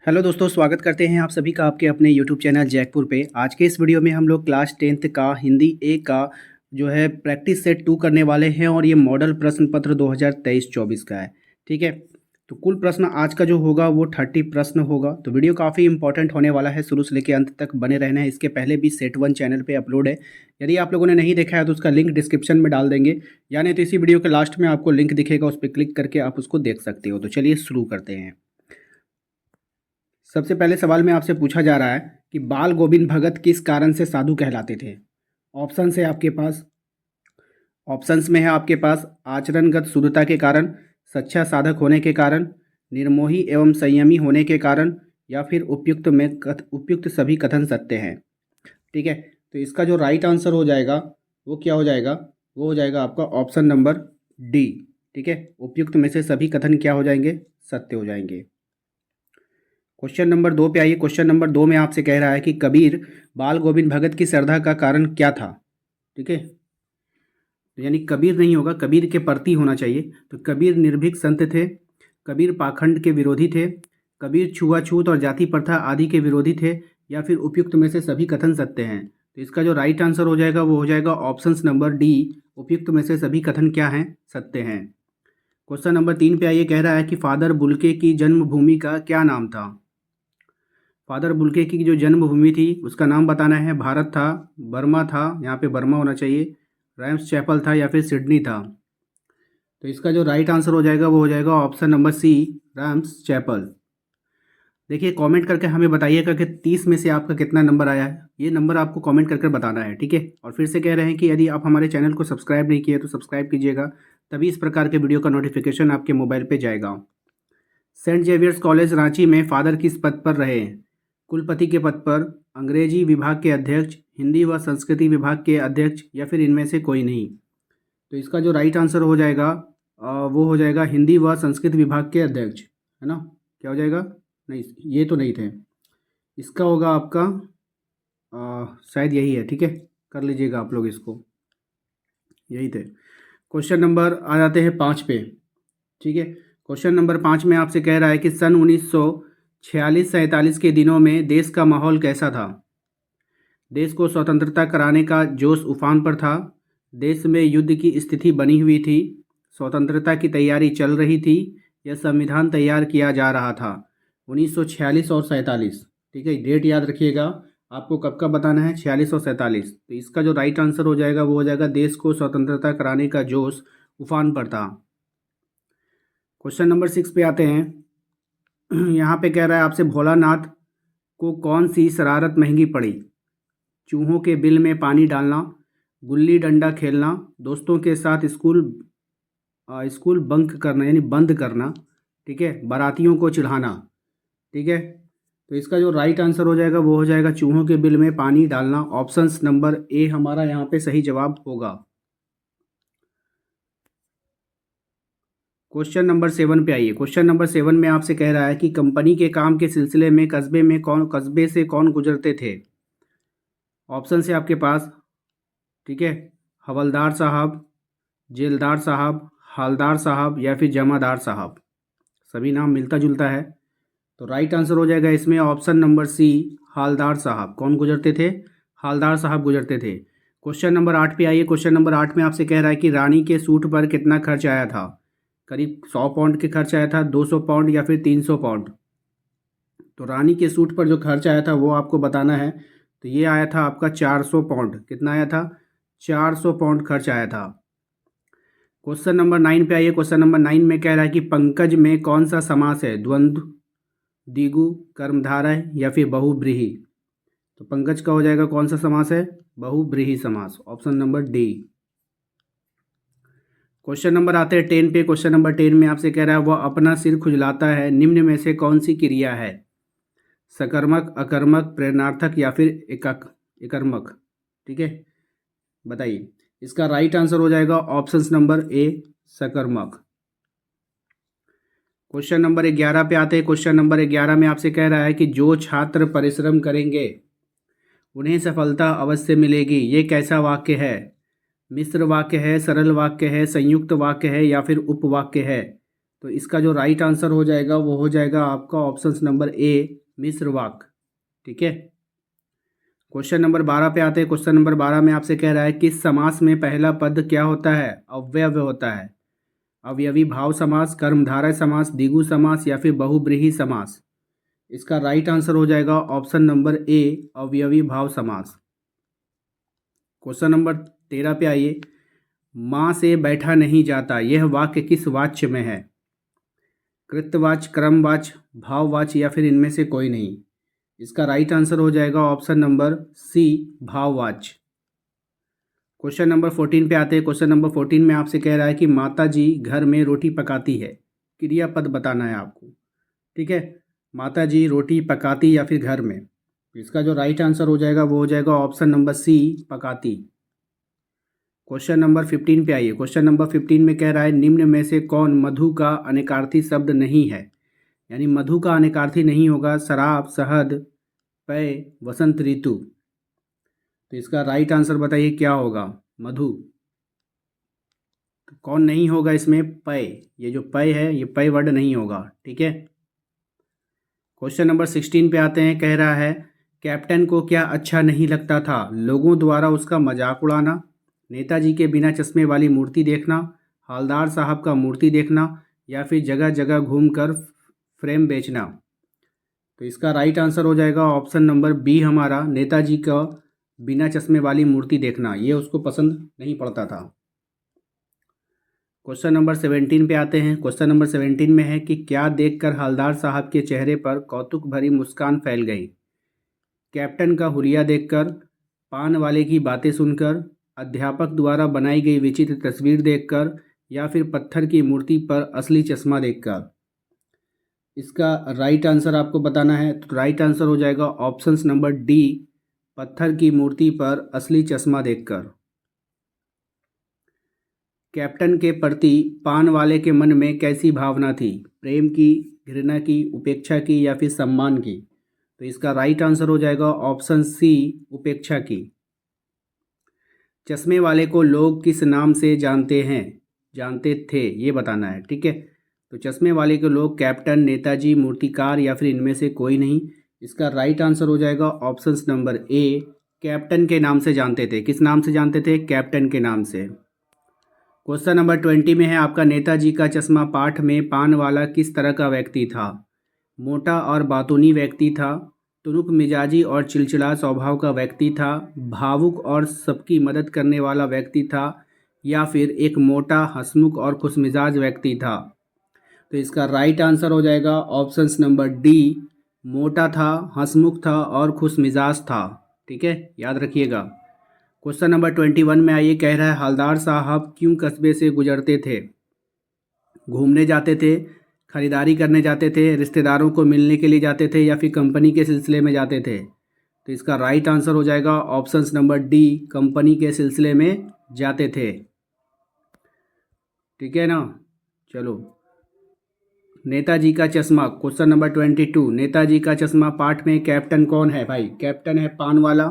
Hello दोस्तों, स्वागत करते हैं आप सभी का आपके अपने यूट्यूब चैनल जैकपुर पे। आज के इस वीडियो में हम लोग क्लास 10th का हिंदी ए का जो है प्रैक्टिस सेट 2 करने वाले हैं और ये मॉडल प्रश्न पत्र 2023-24 का है। ठीक है, तो कुल प्रश्न आज का जो होगा वो 30 प्रश्न होगा। तो वीडियो काफ़ी इंपॉर्टेंट होने वाला है, शुरू से लेकर अंत तक बने रहना है। इसके पहले भी सेट 1 चैनल पर अपलोड है, यदि आप लोगों ने नहीं देखा है तो उसका लिंक डिस्क्रिप्शन में डाल देंगे, यानी तो इसी वीडियो के लास्ट में आपको लिंक दिखेगा, उस पर क्लिक करके आप उसको देख सकते हो। तो चलिए शुरू करते हैं। सबसे पहले सवाल में आपसे पूछा जा रहा है कि बाल गोविंद भगत किस कारण से साधु कहलाते थे। ऑप्शंस है आपके पास। ऑप्शंस में है आपके पास आचरणगत शुद्धता के कारण, सच्चा साधक होने के कारण, निर्मोही एवं संयमी होने के कारण, या फिर उपयुक्त सभी कथन सत्य हैं। ठीक है, तो इसका जो राइट आंसर हो जाएगा वो क्या हो जाएगा, वो हो जाएगा आपका ऑप्शन नंबर डी। ठीक है, उपयुक्त में से सभी कथन क्या हो जाएंगे, सत्य हो जाएंगे। क्वेश्चन नंबर 2 पे आइए। क्वेश्चन नंबर 2 में आपसे कह रहा है कि कबीर बाल गोविंद भगत की श्रद्धा का कारण क्या था। ठीक है, तो यानी कबीर नहीं होगा, कबीर के प्रति होना चाहिए। तो कबीर निर्भीक संत थे, कबीर पाखंड के विरोधी थे, कबीर छुआछूत और जाति प्रथा आदि के विरोधी थे, या फिर उपयुक्त में से सभी कथन सत्य हैं। तो इसका जो राइट आंसर हो जाएगा वो हो जाएगा ऑप्शन नंबर डी, उपयुक्त में से सभी कथन क्या हैं, सत्य हैं। क्वेश्चन नंबर 3 पे आइए। कह रहा है कि फादर बुल्के की जन्मभूमि का क्या नाम था। फादर बुल्के की जो जन्मभूमि थी उसका नाम बताना है। भारत था, बर्मा था, यहाँ पे बर्मा होना चाहिए, रैम्स चैपल था, या फिर सिडनी था। तो इसका जो राइट आंसर हो जाएगा वो हो जाएगा ऑप्शन नंबर सी, रैम्स चैपल। देखिए, कमेंट करके हमें बताइएगा कि 30 में से आपका कितना नंबर आया है। ये नंबर आपको कमेंट करके बताना है। ठीक है, और फिर से कह रहे हैं कि यदि आप हमारे चैनल को सब्सक्राइब नहीं किए तो सब्सक्राइब कीजिएगा, तभी इस प्रकार के वीडियो का नोटिफिकेशन आपके मोबाइल पर जाएगा। सेंट जेवियर्स कॉलेज रांची में फादर किस पद पर रहे। कुलपति के पद पर, अंग्रेजी विभाग के अध्यक्ष, हिंदी व संस्कृति विभाग के अध्यक्ष, या फिर इनमें से कोई नहीं। तो इसका जो राइट आंसर हो जाएगा वो हो जाएगा हिंदी व संस्कृत विभाग के अध्यक्ष, है ना। क्या हो जाएगा, नहीं ये तो नहीं थे, इसका होगा आपका शायद यही है। ठीक है, कर लीजिएगा आप लोग इसको, यही थे। क्वेश्चन नंबर आ जाते हैं 5 पे। ठीक है, क्वेश्चन नंबर 5 में आपसे कह रहा है कि सन 1946-47 के दिनों में देश का माहौल कैसा था। देश को स्वतंत्रता कराने का जोश उफान पर था, देश में युद्ध की स्थिति बनी हुई थी, स्वतंत्रता की तैयारी चल रही थी, या संविधान तैयार किया जा रहा था। 1946 और 47, ठीक है, डेट याद रखिएगा आपको, कब का बताना है, 46 और 47। तो इसका जो राइट आंसर हो जाएगा वो हो जाएगा देश को स्वतंत्रता कराने का जोश उफान पर था। क्वेश्चन नंबर 6 पे आते हैं। यहाँ पे कह रहा है आपसे, भोलानाथ को कौन सी शरारत महंगी पड़ी। चूहों के बिल में पानी डालना, गुल्ली डंडा खेलना, दोस्तों के साथ स्कूल बंक करना यानी बंद करना, ठीक है, बारातियों को चिढ़ाना। ठीक है, तो इसका जो राइट आंसर हो जाएगा वो हो जाएगा चूहों के बिल में पानी डालना। ऑप्शंस नंबर ए हमारा यहाँ पे सही जवाब होगा। क्वेश्चन नंबर 7 पे आइए। क्वेश्चन नंबर 7 में आपसे कह रहा है कि कंपनी के काम के सिलसिले में कस्बे से कौन गुजरते थे। ऑप्शन है आपके पास, ठीक है, हवलदार साहब, जेलदार साहब, हालदार साहब, या फिर जमादार साहब। सभी नाम मिलता जुलता है, तो राइट आंसर हो जाएगा इसमें ऑप्शन नंबर सी, हालदार साहब। कौन गुजरते थे, हालदार साहब गुजरते थे। क्वेश्चन नंबर 8 पे आइए। क्वेश्चन नंबर 8 में आपसे कह रहा है कि रानी के सूट पर कितना खर्च आया था। करीब 100 पाउंड के खर्च आया था, 200 पाउंड, या फिर 300 पाउंड। तो रानी के सूट पर जो खर्च आया था वो आपको बताना है। तो ये आया था आपका 400 पाउंड। कितना आया था, 400 पाउंड खर्च आया था। क्वेश्चन नंबर 9 पे आइए। क्वेश्चन नंबर 9 में कह रहा है कि पंकज में कौन सा समास है, द्वंद्व, द्विगु, कर्मधारय, या फिर बहुब्रीहि। तो पंकज का हो जाएगा कौन सा समास है, बहुब्रीहि समास, option number D. Question number आते हैं 10 पे। क्वेश्चन नंबर 10 में आपसे कह रहा है वह अपना सिर खुजलाता है, निम्न में से कौन सी क्रिया है। सकर्मक, अकर्मक, प्रेरणार्थक, या फिर एकर्मक। ठीक है, बताइए। इसका राइट आंसर हो जाएगा ऑप्शन नंबर ए, सकर्मक। क्वेश्चन नंबर 11 पे आते हैं। क्वेश्चन नंबर 11 में आपसे कह रहा है कि जो छात्र परिश्रम करेंगे उन्हें सफलता अवश्य मिलेगी। ये कैसा वाक्य है, मिश्र वाक्य है, सरल वाक्य है, संयुक्त वाक्य है, या फिर उपवाक्य है। तो इसका जो राइट आंसर हो जाएगा वो हो जाएगा आपका ऑप्शन नंबर ए, मिश्र वाक्य। ठीक है, क्वेश्चन नंबर 12 पे आते हैं। क्वेश्चन नंबर 12 में आपसे कह रहा है किस समास में पहला पद क्या होता है? अव्यय होता है। अवयवी भाव समास, कर्मधारय समास, द्विगु समास या फिर बहुब्रीहि समास। इसका राइट आंसर हो जाएगा ऑप्शन नंबर ए, अवयवी भाव समास। क्वेश्चन नंबर 13 पे आइए। माँ से बैठा नहीं जाता, यह वाक्य किस वाच्य में है? कृतवाच्य, क्रमवाच्य, भाववाच्य या फिर इनमें से कोई नहीं। इसका राइट आंसर हो जाएगा ऑप्शन नंबर सी, भाववाच्य। क्वेश्चन नंबर 14 पे आते हैं। क्वेश्चन नंबर 14 में आपसे कह रहा है कि माता जी घर में रोटी पकाती है, क्रियापद बताना है आपको। ठीक है, माता जी रोटी पकाती या फिर घर में। तो इसका जो राइट आंसर हो जाएगा वो हो जाएगा ऑप्शन नंबर सी, पकाती। क्वेश्चन नंबर 15 पे आइए। क्वेश्चन नंबर 15 में कह रहा है निम्न में से कौन मधु का अनेकार्थी शब्द नहीं है? यानी मधु का अनेकार्थी नहीं होगा शराब, शहद, पेय, वसंत ऋतु। तो इसका राइट आंसर बताइए क्या होगा? मधु। तो कौन नहीं होगा इसमें? पेय। ये जो पेय है ये पेय वर्ड नहीं होगा। ठीक है, क्वेश्चन नंबर 16 पे आते हैं। कह रहा है कैप्टन को क्या अच्छा नहीं लगता था? लोगों द्वारा उसका मजाक उड़ाना, नेताजी के बिना चश्मे वाली मूर्ति देखना, हवलदार साहब का मूर्ति देखना या फिर जगह जगह घूमकर फ्रेम बेचना। तो इसका राइट आंसर हो जाएगा ऑप्शन नंबर बी हमारा, नेताजी का बिना चश्मे वाली मूर्ति देखना। ये उसको पसंद नहीं पड़ता था। क्वेश्चन नंबर 17 पे आते हैं। क्वेश्चन नंबर 17 में है कि क्या देखकर हवलदार साहब के चेहरे पर कौतुक भरी मुस्कान फैल गई? कैप्टन का हुलिया देखकर, पान वाले की बातें सुनकर, अध्यापक द्वारा बनाई गई विचित्र तस्वीर देखकर या फिर पत्थर की मूर्ति पर असली चश्मा देखकर। इसका राइट आंसर आपको बताना है। तो राइट आंसर हो जाएगा ऑप्शन नंबर डी, पत्थर की मूर्ति पर असली चश्मा देखकर। कैप्टन के प्रति पान वाले के मन में कैसी भावना थी? प्रेम की, घृणा की, उपेक्षा की या फिर सम्मान की? तो इसका राइट आंसर हो जाएगा ऑप्शन सी, उपेक्षा की। चश्मे वाले को लोग किस नाम से जानते थे, ये बताना है। ठीक है, तो चश्मे वाले को लोग कैप्टन, नेताजी, मूर्तिकार या फिर इनमें से कोई नहीं। इसका राइट आंसर हो जाएगा ऑप्शन नंबर ए, कैप्टन के नाम से जानते थे। किस नाम से जानते थे? कैप्टन के नाम से। क्वेश्चन नंबर 20 में है आपका नेताजी का चश्मा पाठ में पान वाला किस तरह का व्यक्ति था? मोटा और बातूनी व्यक्ति था, तुनुक मिजाजी और चिलचिला स्वभाव का व्यक्ति था, भावुक और सबकी मदद करने वाला व्यक्ति था या फिर एक मोटा, हंसमुख और खुशमिजाज व्यक्ति था। तो इसका राइट आंसर हो जाएगा ऑप्शन नंबर डी, मोटा था, हंसमुख था और खुशमिजाज था। ठीक है, याद रखिएगा। क्वेश्चन नंबर 21 में आइए। कह रहा है हवलदार साहब क्यों कस्बे से गुजरते थे? घूमने जाते थे, खरीदारी करने जाते थे, रिश्तेदारों को मिलने के लिए जाते थे या फिर कंपनी के सिलसिले में जाते थे? तो इसका राइट आंसर हो जाएगा ऑप्शन नंबर डी, कंपनी के सिलसिले में जाते थे। ठीक है ना, चलो। नेताजी का चश्मा, क्वेश्चन नंबर 22। नेताजी का चश्मा पाठ में कैप्टन कौन है भाई? कैप्टन है पान वाला,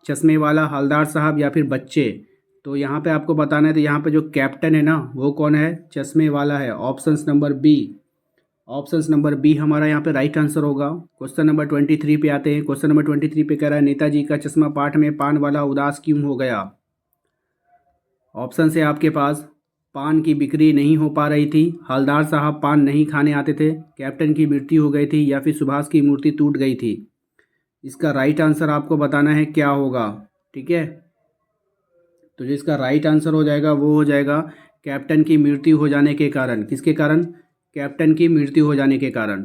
चश्मे वाला, हवलदार साहब या फिर बच्चे? तो यहाँ पे आपको बताना है। तो यहाँ पे जो कैप्टन है ना वो कौन है? चश्मे वाला है, option number B. Option number B हमारा यहाँ पे राइट आंसर होगा। क्वेश्चन नंबर 23 पे आते हैं। क्वेश्चन नंबर 23 पे कह रहा है नेताजी का चश्मा पाठ में पान वाला उदास क्यों हो गया? ऑप्शन से आपके पास पान की बिक्री नहीं हो पा रही थी, हवलदार साहब पान नहीं खाने आते थे, कैप्टन की मृत्यु हो गई थी या फिर सुभाष की मूर्ति टूट गई थी। इसका राइट आंसर आपको बताना है क्या होगा। ठीक है, तो जिसका राइट आंसर हो जाएगा वो हो जाएगा कैप्टन की मृत्यु हो जाने के कारण। किसके कारण? कैप्टन की मृत्यु हो जाने के कारण।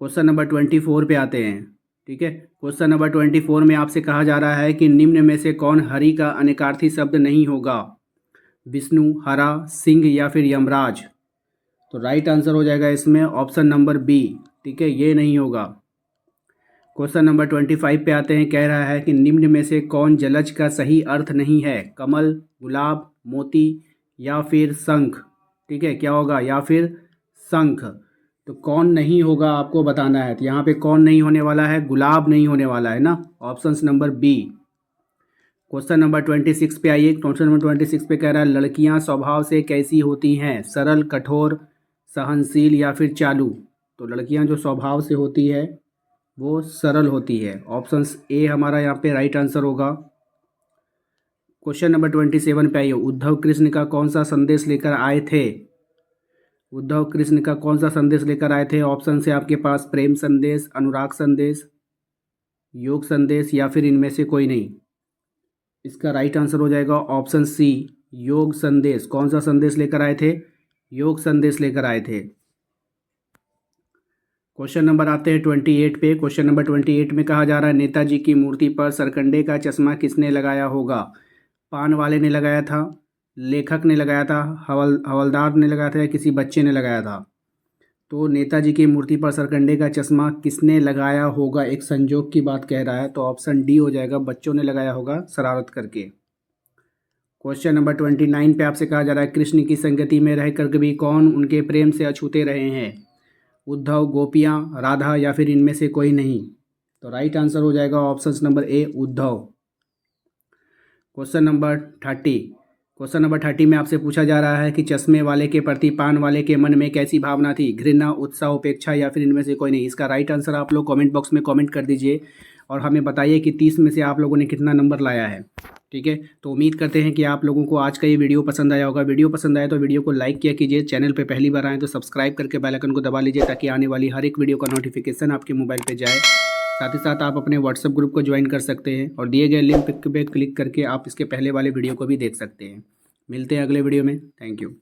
क्वेश्चन नंबर 24 पे आते हैं। ठीक है, क्वेश्चन नंबर 24 में आपसे कहा जा रहा है कि निम्न में से कौन हरि का अनेकार्थी शब्द नहीं होगा? विष्णु, हरा, सिंह या फिर यमराज? तो राइट आंसर हो जाएगा इसमें ऑप्शन नंबर बी। ठीक है, ये नहीं होगा। क्वेश्चन नंबर 25 पे आते हैं। कह रहा है कि निम्न में से कौन जलज का सही अर्थ नहीं है? कमल, गुलाब, मोती या फिर शंख? ठीक है, क्या होगा? या फिर शंख। तो कौन नहीं होगा आपको बताना है। तो यहाँ पे कौन नहीं होने वाला है? गुलाब नहीं होने वाला है ना, option number B. Question number 26 पे आइए। क्वेश्चन नंबर 26 पे कह रहा है लड़कियां स्वभाव से कैसी होती हैं? सरल, कठोर, सहनशील या फिर चालू? तो लड़कियां जो स्वभाव से होती है वो सरल होती है। ऑप्शन ए हमारा यहाँ पे राइट आंसर होगा। क्वेश्चन नंबर 27 पे आइए। उद्धव कृष्ण का कौन सा संदेश लेकर आए थे? उद्धव कृष्ण का कौन सा संदेश लेकर आए थे? ऑप्शन से आपके पास प्रेम संदेश, अनुराग संदेश, योग संदेश या फिर इनमें से कोई नहीं। इसका राइट आंसर हो जाएगा ऑप्शन सी, योग संदेश। कौन सा संदेश लेकर आए थे? योग संदेश लेकर आए थे। क्वेश्चन नंबर आते हैं 28 पे। क्वेश्चन नंबर 28 में कहा जा रहा है नेताजी की मूर्ति पर सरकंडे का चश्मा किसने लगाया होगा? पान वाले ने लगाया था, लेखक ने लगाया था, हवलदार ने लगाया था या किसी बच्चे ने लगाया था? तो नेताजी की मूर्ति पर सरकंडे का चश्मा किसने लगाया होगा? एक संजोग की बात कह रहा है, तो ऑप्शन डी हो जाएगा, बच्चों ने लगाया होगा शरारत करके। क्वेश्चन नंबर 29 पे आपसे कहा जा रहा है कृष्ण की संगति में रहकर कभी कौन उनके प्रेम से अछूते रहे हैं? उद्धव, गोपियाँ, राधा या फिर इनमें से कोई नहीं? तो राइट आंसर हो जाएगा option number A, Uddhav. Question number 30। Question number 30 में आपसे पूछा जा रहा है कि चश्मे वाले के प्रति पान वाले के मन में कैसी भावना थी? घृणा, उत्साह, उपेक्षा या फिर इनमें से कोई नहीं? इसका राइट आंसर आप लोग कमेंट बॉक्स में कमेंट कर दीजिए और हमें बताइए कि 30 में से आप लोगों ने कितना नंबर लाया है। ठीक है, तो उम्मीद करते हैं कि आप लोगों को आज का ये वीडियो पसंद आया होगा। वीडियो पसंद आया तो वीडियो को लाइक किया कीजिए। चैनल पे पहली बार आएँ तो सब्सक्राइब करके बेल आइकन को दबा लीजिए ताकि आने वाली हर एक वीडियो का नोटिफिकेशन आपके मोबाइल पे जाए। साथ ही साथ आप अपने व्हाट्सएप ग्रुप को ज्वाइन कर सकते हैं और दिए गए लिंक पे क्लिक करके आप इसके पहले वाले वीडियो को भी देख सकते हैं। मिलते हैं अगले वीडियो में। Thank you.